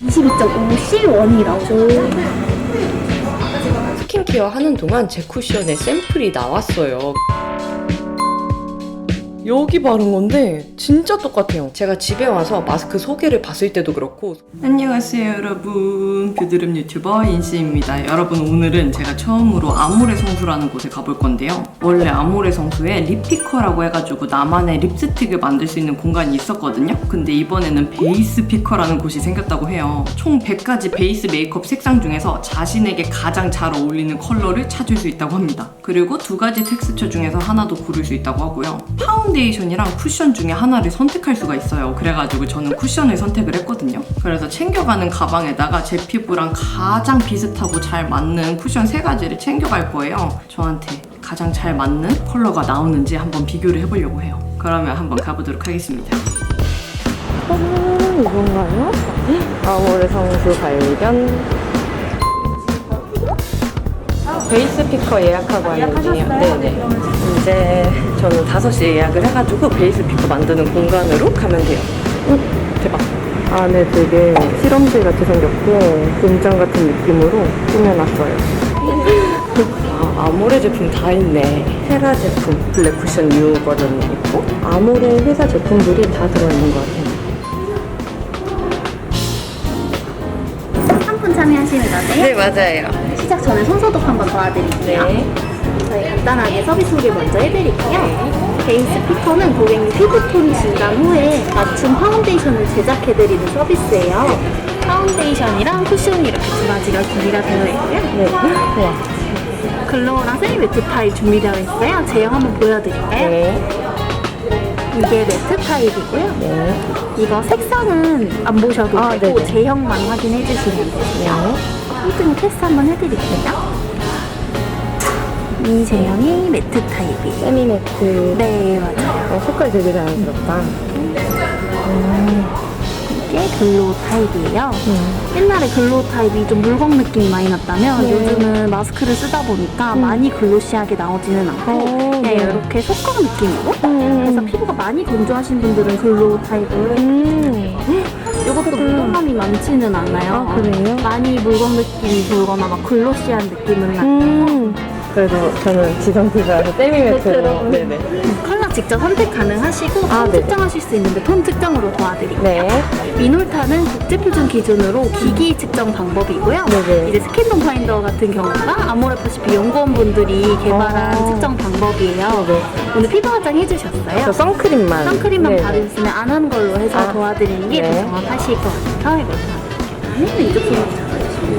22.5C1이라고. 스킨케어 하는 동안 제 쿠션의 샘플이 나왔어요. 여기 바른 건데 진짜 똑같아요. 제가 집에 와서 마스크 소개를 봤을 때도 그렇고. 안녕하세요 여러분, 뷰드름 유튜버 인씨입니다. 여러분, 오늘은 제가 처음으로 아모레 성수라는 곳에 가볼 건데요. 원래 아모레 성수에 립피커라고 해가지고 나만의 립스틱을 만들 수 있는 공간이 있었거든요. 근데 이번에는 베이스 피커라는 곳이 생겼다고 해요. 총 100가지 베이스 메이크업 색상 중에서 자신에게 가장 잘 어울리는 컬러를 찾을 수 있다고 합니다. 그리고 2가지 텍스처 중에서 하나 더 고를 수 있다고 하고요. 파운데이션이랑 쿠션 중에 하나를 선택할 수가 있어요. 그래가지고 저는 쿠션을 선택을 했거든요. 그래서 챙겨가는 가방에다가 제 피부랑 가장 비슷하고 잘 맞는 쿠션 3가지를 챙겨갈 거예요. 저한테 가장 잘 맞는 컬러가 나오는지 한번 비교를 해보려고 해요. 그러면 한번 가보도록 하겠습니다. 이건가요? 아모레 성수 발견. 베이스 피커 예약하고 왔는데요. 네네. 이제 저는 5시에 예약을 해가지고 베이스 피커 만드는 공간으로 가면 돼요. 대박. 안에 되게 실험실 같이 생겼고 공장 같은 느낌으로 꾸며놨어요. 아모레 제품 다 있네. 헤라 제품 블랙 쿠션 뉴 버전이 있고 아모레 회사 제품들이 다 들어있는 것 같아요. 상품 참여하시는 거세요? 네, 맞아요. 시작 전에 손소독 한번 도와드릴게요. 네. 저희 간단하게 서비스 소개 먼저 해드릴게요. 베이스 피커는 고객님 피부톤 진단 후에 맞춤 파운데이션을 제작해드리는 서비스예요. 파운데이션이랑 쿠션이 이렇게 2가지가 준비가 되어 있고요. 네. 우와. 글로우랑 세미 매트 타입 준비되어 있어요. 제형 한번 보여드릴까요? 네. 이게 매트 타입이고요. 네. 이거 색상은 안 보셔도 되고 네네. 제형만 확인해 주시면 돼요. 홈튼 테스트 한번 해드릴게요. 이 제형이 매트 타입이에요. 세미 매트. 네, 맞아요. 색깔 되게 자연스럽다. 이게 글로우 타입이에요. 옛날에 글로우 타입이 좀 물광 느낌이 많이 났다면 요즘은 마스크를 쓰다 보니까 많이 글로시하게 나오지는 않고 네. 이렇게 속광 느낌으로 그래서 피부가 많이 건조하신 분들은 글로우 타입을 이것도 물광감이 많지는 않아요. 아, 그래요? 많이 물광 느낌이 돌거나 막 글로시한 느낌은 나고 그래도 저는 지성 피부라서 세미 매트로. 네네. 컬러 직접 선택 가능하시고 톤 네네. 측정하실 수 있는데 톤 측정으로 도와드릴게요. 네. 미놀타는 국제표준 기준으로 기기 측정 방법이고요. 네네. 이제 스킨톤 파인더 같은 경우가 아모레퍼시픽 연구원분들이 개발한 측정 방법이에요. 네네. 오늘 피부 화장 해주셨어요? 저 선크림만. 선크림만 네. 바르시면 안 한 걸로 해서 도와드리는 게 더 네. 정확하실 것 같아서 이걸 도와드릴게요. 이쪽 손으로 잡아주시면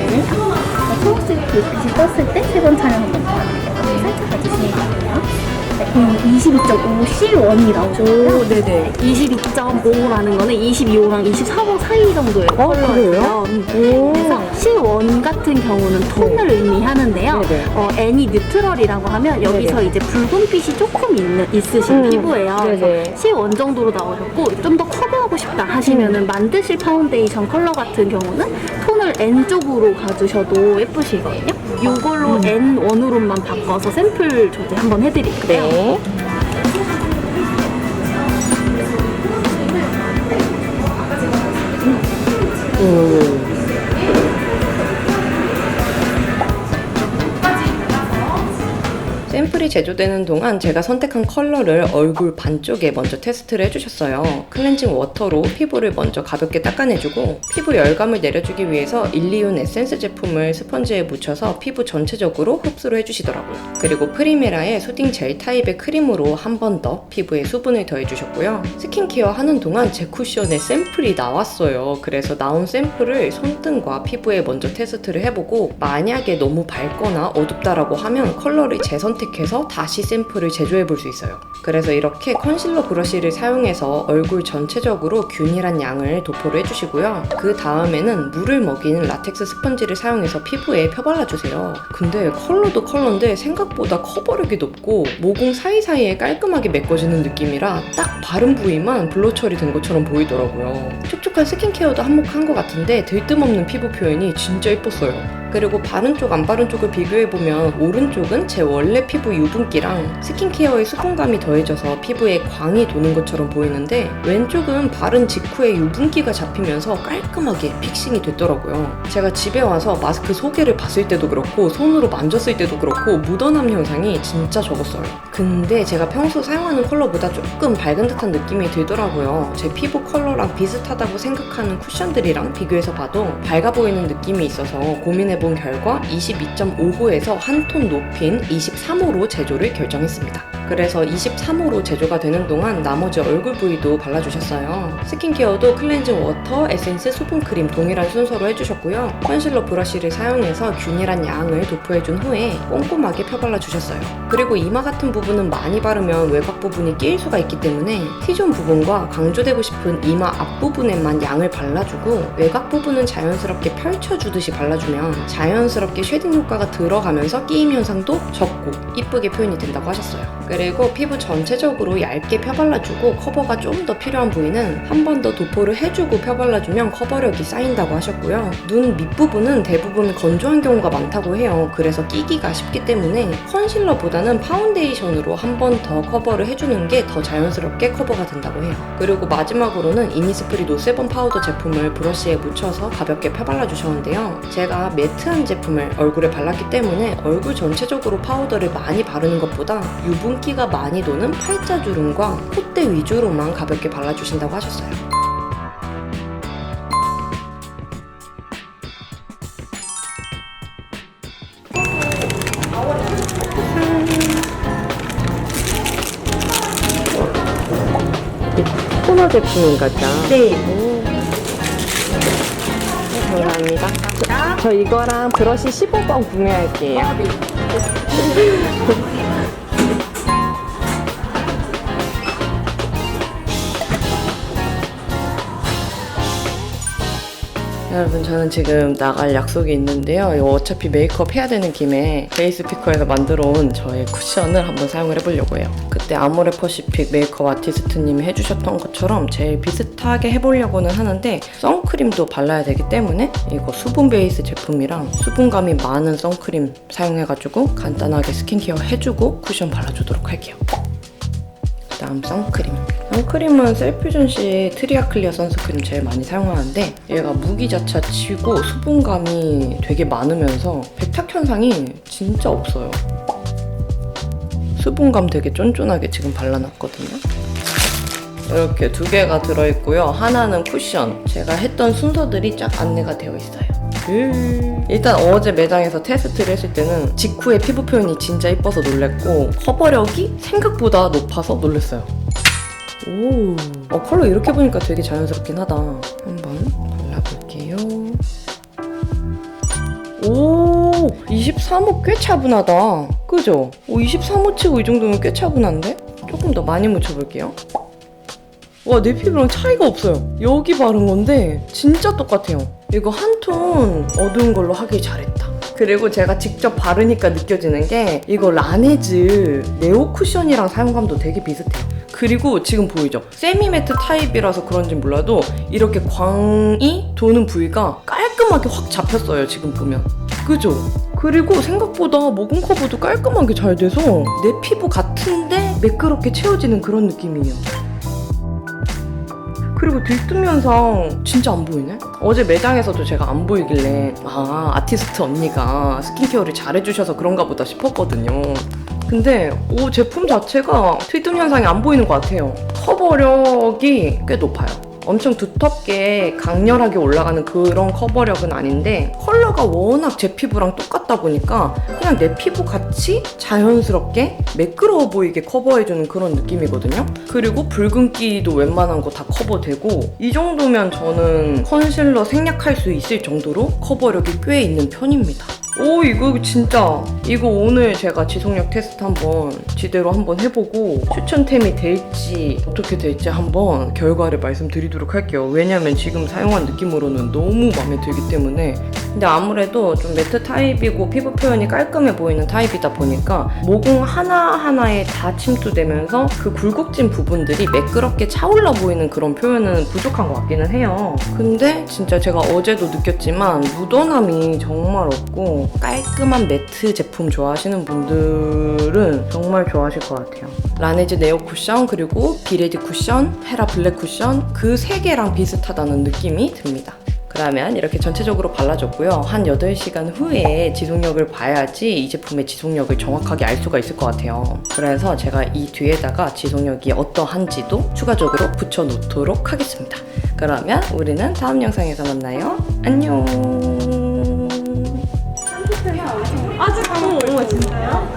초록색 불빛이 떴을 때 3번 촬영 한번 도와드릴게요. 살짝 봐주시면 돼요. 22.5C1이라고. 네네. 22.5라는 거는 22호랑 24호 사이 정도의 컬러예요. 그래서 C1 같은 경우는 톤을 의미하는데요. 네네. N이 뉴트럴이라고 하면 여기서 네네. 이제 붉은빛이 조금 있으신 피부예요. 네네. 그래서 C1 정도로 나오셨고 좀 더 커버하고 싶다 하시면은 만드실 파운데이션 컬러 같은 경우는 톤을 N 쪽으로 가주셔도 예쁘시거든요. 이걸로 N1으로만 바꿔서 샘플 조제 한번 해드릴게요. 네. 샘플이 제조되는 동안 제가 선택한 컬러를 얼굴 반쪽에 먼저 테스트를 해주셨어요. 클렌징 워터로 피부를 먼저 가볍게 닦아내주고 피부 열감을 내려주기 위해서 일리온 에센스 제품을 스펀지에 묻혀서 피부 전체적으로 흡수를 해주시더라고요. 그리고 프리메라의 수딩 젤 타입의 크림으로 한 번 더 피부에 수분을 더해주셨고요. 스킨케어 하는 동안 제 쿠션의 샘플이 나왔어요. 그래서 나온 샘플을 손등과 피부에 먼저 테스트를 해보고 만약에 너무 밝거나 어둡다라고 하면 컬러를 재선택해서 다시 샘플을 제조해 볼 수 있어요. 그래서 이렇게 컨실러 브러쉬를 사용해서 얼굴 전체적으로 균일한 양을 도포를 해주시고요. 그 다음에는 물을 먹이는 라텍스 스펀지를 사용해서 피부에 펴발라주세요. 근데 컬러도 컬러인데 생각보다 커버력이 높고 모공 사이사이에 깔끔하게 메꿔지는 느낌이라 딱 바른 부위만 블러 처리된 것처럼 보이더라고요. 촉촉한 스킨케어도 한몫한 것 같은데 들뜸없는 피부 표현이 진짜 예뻤어요. 그리고 바른 쪽 안 바른 쪽을 비교해보면 오른쪽은 제 원래 피부 유분기랑 스킨케어의 수분감이 더해져서 피부에 광이 도는 것처럼 보이는데 왼쪽은 바른 직후에 유분기가 잡히면서 깔끔하게 픽싱이 됐더라고요. 제가 집에 와서 마스크 속에를 봤을 때도 그렇고 손으로 만졌을 때도 그렇고 묻어남 현상이 진짜 적었어요. 근데 제가 평소 사용하는 컬러보다 조금 밝은 듯한 느낌이 들더라고요. 제 피부 컬러랑 비슷하다고 생각하는 쿠션들이랑 비교해서 봐도 밝아 보이는 느낌이 있어서 고민해본 결과 22.5호에서 한 톤 높인 23호로 제조를 결정했습니다. 그래서 23호로 제조가 되는 동안 나머지 얼굴 부위도 발라주셨어요. 스킨케어도 클렌징 워터, 에센스, 수분크림 동일한 순서로 해주셨고요. 컨실러 브러쉬를 사용해서 균일한 양을 도포해준 후에 꼼꼼하게 펴발라주셨어요. 그리고 이마 같은 부분은 많이 바르면 외곽 부분이 끼일 수가 있기 때문에 T존 부분과 강조되고 싶은 이마 앞부분에만 양을 발라주고 외곽 부분은 자연스럽게 펼쳐주듯이 발라주면 자연스럽게 쉐딩 효과가 들어가면서 끼임 현상도 적고 이쁘게 표현이 된다고 하셨어요. 그리고 피부 전체적으로 얇게 펴발라주고 커버가 좀 더 필요한 부위는 한 번 더 도포를 해주고 펴발라주면 커버력이 쌓인다고 하셨고요. 눈 밑부분은 대부분 건조한 경우가 많다고 해요. 그래서 끼기가 쉽기 때문에 컨실러보다는 파운데이션으로 한 번 더 커버를 해주는 게 더 자연스럽게 커버가 된다고 해요. 그리고 마지막으로는 이니스프리 노세범 파우더 제품을 브러쉬에 묻혀서 가볍게 펴발라주셨는데요. 제가 매트한 제품을 얼굴에 발랐기 때문에 얼굴 전체적으로 파우더를 많이 바르는 것보다 유분기가 많이 도는 팔자주름과 콧대 위주로만 가볍게 발라주신다고 하셨어요. 토너 제품인가 보다. 네. 감사합니다. 저 이거랑 브러쉬 15번 구매할게요. 여러분, 저는 지금 나갈 약속이 있는데요. 이거 어차피 메이크업 해야 되는 김에 베이스 피커에서 만들어 온 저의 쿠션을 한번 사용을 해보려고 해요. 그때 아모레 퍼시픽 메이크업 아티스트님이 해주셨던 것처럼 제일 비슷하게 해보려고는 하는데 선크림도 발라야 되기 때문에 이거 수분 베이스 제품이랑 수분감이 많은 선크림 사용해가지고 간단하게 스킨케어 해주고 쿠션 발라주도록 할게요. 다음 선크림. 선크림은 셀퓨전시 트리아 클리어 선스크림 제일 많이 사용하는데 얘가 무기자차치고 수분감이 되게 많으면서 백탁 현상이 진짜 없어요. 수분감 되게 쫀쫀하게 지금 발라놨거든요. 이렇게 두 개가 들어있고요. 하나는 쿠션. 제가 했던 순서들이 쫙 안내가 되어 있어요. 일단 어제 매장에서 테스트를 했을 때는 직후에 피부 표현이 진짜 이뻐서 놀랬고 커버력이 생각보다 높아서 놀랬어요. 오, 컬러 이렇게 보니까 되게 자연스럽긴 하다. 한번 발라볼게요. 오, 23호 꽤 차분하다. 그죠? 23호 치고 이 정도면 꽤 차분한데? 조금 더 많이 묻혀볼게요. 와, 내 피부랑 차이가 없어요. 여기 바른 건데 진짜 똑같아요. 이거 한 톤 어두운 걸로 하길 잘했다. 그리고 제가 직접 바르니까 느껴지는 게 이거 라네즈 네오 쿠션이랑 사용감도 되게 비슷해요. 그리고 지금 보이죠? 세미매트 타입이라서 그런지 몰라도 이렇게 광이 도는 부위가 깔끔하게 확 잡혔어요, 지금 보면. 그죠? 그리고 생각보다 모공 커버도 깔끔하게 잘 돼서 내 피부 같은데 매끄럽게 채워지는 그런 느낌이에요. 그리고 들뜸 현상 진짜 안 보이네? 어제 매장에서도 제가 안 보이길래 아티스트 언니가 스킨케어를 잘해주셔서 그런가 보다 싶었거든요. 근데 제품 자체가 들뜸 현상이 안 보이는 것 같아요. 커버력이 꽤 높아요. 엄청 두텁게 강렬하게 올라가는 그런 커버력은 아닌데 컬러가 워낙 제 피부랑 똑같다 보니까 그냥 내 피부 같이 자연스럽게 매끄러워 보이게 커버해주는 그런 느낌이거든요. 그리고 붉은기도 웬만한 거 다 커버되고 이 정도면 저는 컨실러 생략할 수 있을 정도로 커버력이 꽤 있는 편입니다. 오, 이거 진짜 이거 오늘 제가 지속력 테스트 한번 제대로 한번 해보고 추천템이 될지 어떻게 될지 한번 결과를 말씀드리도록 할게요. 왜냐면 지금 사용한 느낌으로는 너무 마음에 들기 때문에. 근데 아무래도 좀 매트 타입이고 피부 표현이 깔끔해 보이는 타입이다 보니까 모공 하나하나에 다 침투되면서 그 굴곡진 부분들이 매끄럽게 차올라 보이는 그런 표현은 부족한 것 같기는 해요. 근데 진짜 제가 어제도 느꼈지만 묻어남이 정말 없고 깔끔한 매트 제품 좋아하시는 분들은 정말 좋아하실 것 같아요. 라네즈 네오 쿠션 그리고 비레디 쿠션, 헤라 블랙 쿠션 그 세 개랑 비슷하다는 느낌이 듭니다. 그러면 이렇게 전체적으로 발라줬고요. 한 8시간 후에 지속력을 봐야지 이 제품의 지속력을 정확하게 알 수가 있을 것 같아요. 그래서 제가 이 뒤에다가 지속력이 어떠한지도 추가적으로 붙여놓도록 하겠습니다. 그러면 우리는 다음 영상에서 만나요. 안녕. 아직 진짜요?